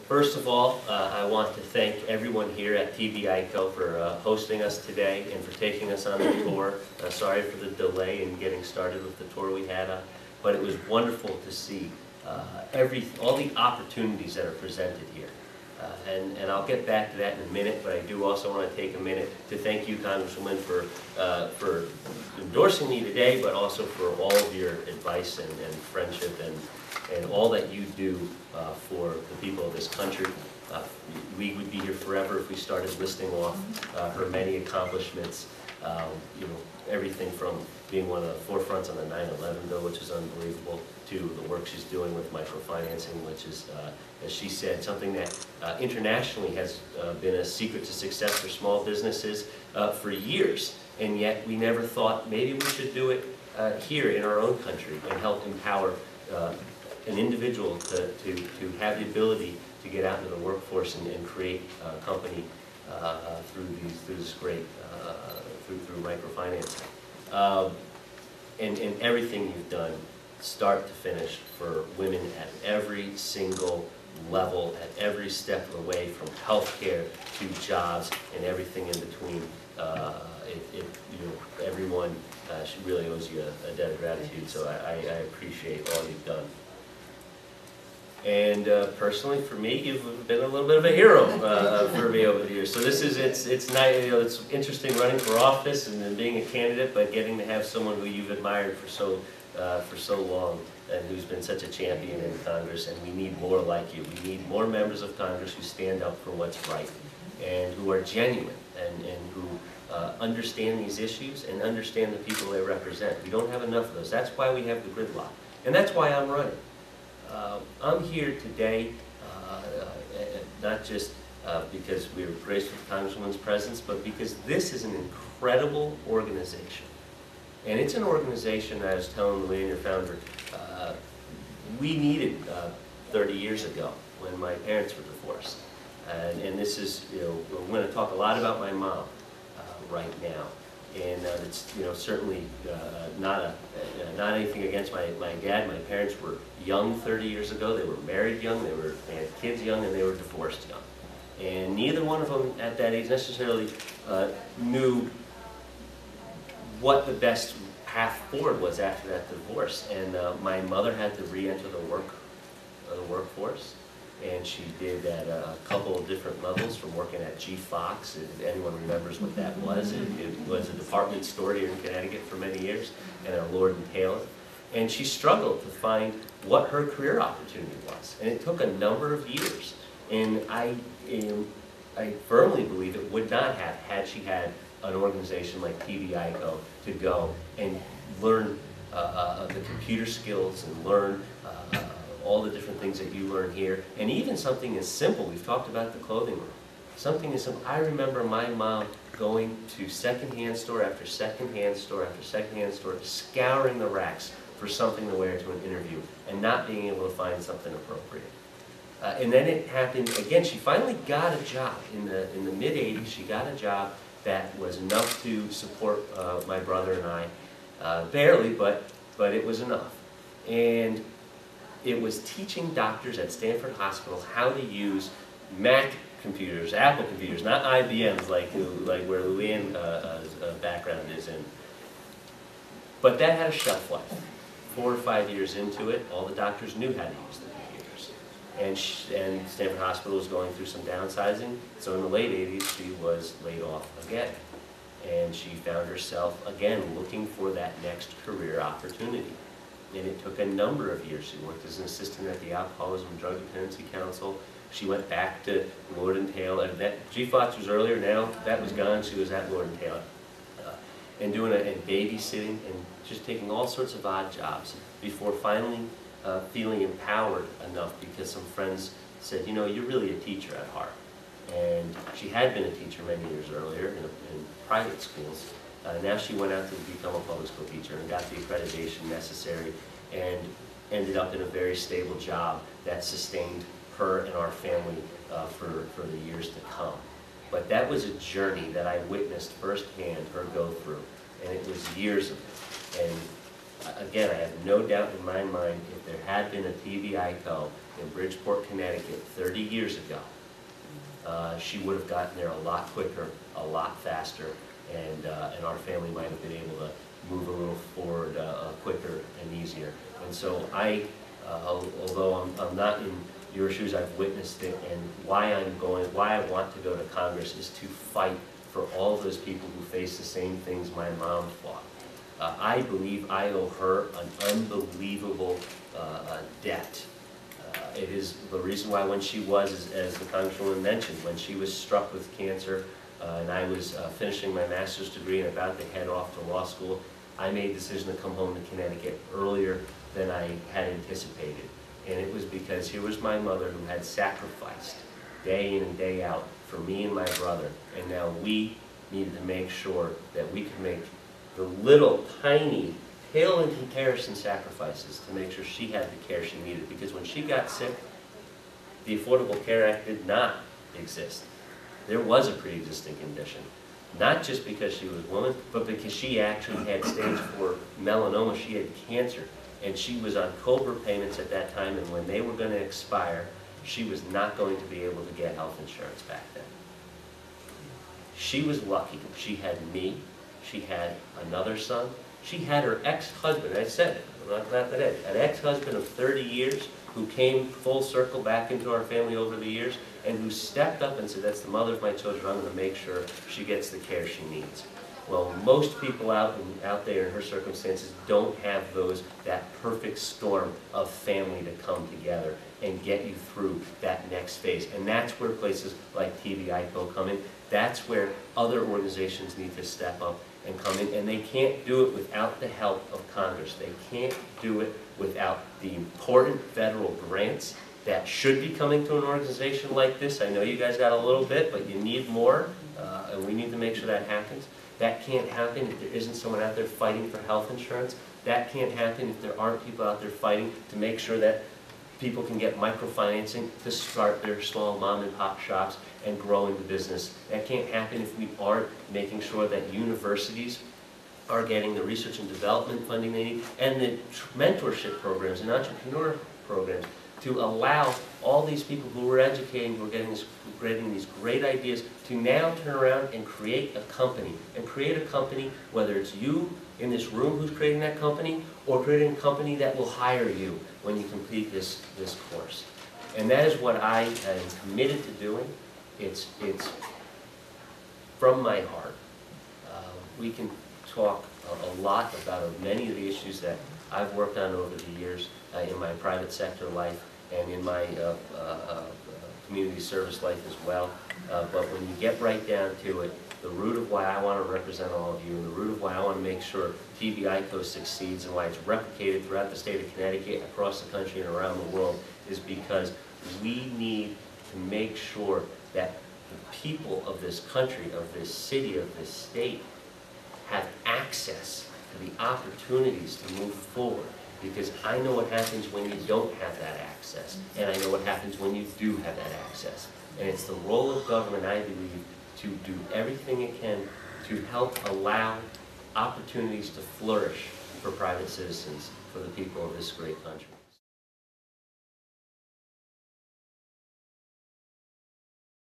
First of all, I want to thank everyone here at TBICO for hosting us today and for taking us on the tour. Sorry for the delay in getting started with the tour we had, but it was wonderful to see all the opportunities that are presented here. And I'll get back to that in a minute, but I do also want to take a minute to thank you, Congresswoman, for endorsing me today, but also for all of your advice and friendship and all that you do for the people of this country. We would be here forever if we started listing off her many accomplishments. You know, everything from being one of the forefronts on the 9/11 bill, which is unbelievable, to the work she's doing with microfinancing, which is, as she said, something that internationally has been a secret to success for small businesses for years. And yet we never thought maybe we should do it here in our own country and help empower an individual to have the ability to get out into the workforce and create a company through this great through microfinancing. And everything you've done, start to finish, for women at every single level, at every step of the way, from healthcare to jobs and everything in between. You know, everyone really owes you a debt of gratitude. So I appreciate all you've done. And personally, for me, you've been a little bit of a hero for me over the years. So this is it's nice. You know, it's interesting running for office and then being a candidate, but getting to have someone who you've admired for so long and who's been such a champion in Congress. And we need more like you. We need more members of Congress who stand up for what's right and who are genuine and who understand these issues and understand the people they represent. We don't have enough of those. That's why we have the gridlock, and that's why I'm running. I'm here today not just because we were graced with the Congresswoman's presence, but because this is an incredible organization. And it's an organization, I was telling Louie, your founder, we needed 30 years ago when my parents were divorced. And this is, you know, we're going to talk a lot about my mom right now. And it's, you know, certainly not anything against my dad. My parents were young 30 years ago. They were married young. They had kids young, and they were divorced young. And neither one of them at that age necessarily knew what the best path forward was after that divorce. And my mother had to re-enter the workforce. And she did at a couple of different levels, from working at Fox, if anyone remembers what that was. It was a department store here in Connecticut for many years, and at Lord & Taylor. And she struggled to find what her career opportunity was. And it took a number of years. And I firmly believe it would not have had she had an organization like TBICO to go and learn the computer skills and learn all the different things that you learn here, and even something as simple. We've talked about the clothing room. Something as simple. I remember my mom going to secondhand store after secondhand store after secondhand store, scouring the racks for something to wear to an interview, and not being able to find something appropriate. And then it happened again. She finally got a job in the mid-'80s. She got a job that was enough to support my brother and I, barely, but it was enough. And it was teaching doctors at Stanford Hospital how to use Mac computers, Apple computers, not IBMs like where Luann's background is in. But that had a shelf life. 4 or 5 years into it, all the doctors knew how to use the computers. And Stanford Hospital was going through some downsizing, so in the late 80s she was laid off again. And she found herself again looking for that next career opportunity. And it took a number of years. She worked as an assistant at the Alcoholism and Drug Dependency Council. She went back to Lord & Taylor. Fox was earlier, now that was gone. She was at Lord & Taylor. And doing and babysitting and just taking all sorts of odd jobs before finally feeling empowered enough because some friends said, you know, you're really a teacher at heart. And she had been a teacher many years earlier in private schools. Now she went out to become a public school teacher and got the accreditation necessary and ended up in a very stable job that sustained her and our family for the years to come. But that was a journey that I witnessed firsthand her go through, and it was years of it. And again, I have no doubt in my mind, if there had been a TBICO in Bridgeport, Connecticut 30 years ago, she would have gotten there a lot quicker, a lot faster, and our family might have been able to move a little forward quicker and easier. And so although I'm not in your shoes, I've witnessed it, and why I want to go to Congress is to fight for all those people who face the same things my mom fought. I believe I owe her an unbelievable debt. It is the reason why when she was, as the Congresswoman mentioned, when she was struck with cancer, and I was finishing my master's degree and about to head off to law school, I made the decision to come home to Connecticut earlier than I had anticipated. And it was because here was my mother who had sacrificed day in and day out for me and my brother, and now we needed to make sure that we could make the little tiny, pale in comparison sacrifices to make sure she had the care she needed. Because when she got sick, the Affordable Care Act did not exist. There was a pre-existing condition. Not just because she was a woman, but because she actually had stage 4 melanoma. She had cancer, and she was on COBRA payments at that time, and when they were going to expire, she was not going to be able to get health insurance back then. She was lucky. She had me. She had another son. She had her ex-husband, I said it, I'm not glad that an ex-husband of 30 years who came full circle back into our family over the years, and who stepped up and said, that's the mother of my children, I'm going to make sure she gets the care she needs. Well, most people out there in her circumstances don't have that perfect storm of family to come together and get you through that next phase. And that's where places like TBICO come in. That's where other organizations need to step up and come in, and they can't do it without the help of Congress. They can't do it without the important federal grants that should be coming to an organization like this. I know you guys got a little bit, but you need more, and we need to make sure that happens. That can't happen if there isn't someone out there fighting for health insurance. That can't happen if there aren't people out there fighting to make sure that people can get microfinancing to start their small mom and pop shops and grow into business. That can't happen if we aren't making sure that universities are getting the research and development funding they need, and the mentorship programs and entrepreneur programs to allow all these people who we're educating, who are getting these great ideas, to now turn around and create a company. And create a company, whether it's you in this room who's creating that company, or creating a company that will hire you when you complete this course. And that is what I am committed to doing. It's from my heart. We can talk a lot about many of the issues that I've worked on over the years in my private sector life and in my community service life as well. But when you get right down to it, the root of why I want to represent all of you, and the root of why I want to make sure TBICO succeeds and why it's replicated throughout the state of Connecticut, across the country, and around the world, is because we need to make sure that the people of this country, of this city, of this state, have access to the opportunities to move forward. Because I know what happens when you don't have that access, and I know what happens when you do have that access. And it's the role of government, I believe, to do everything it can to help allow opportunities to flourish for private citizens, for the people of this great country.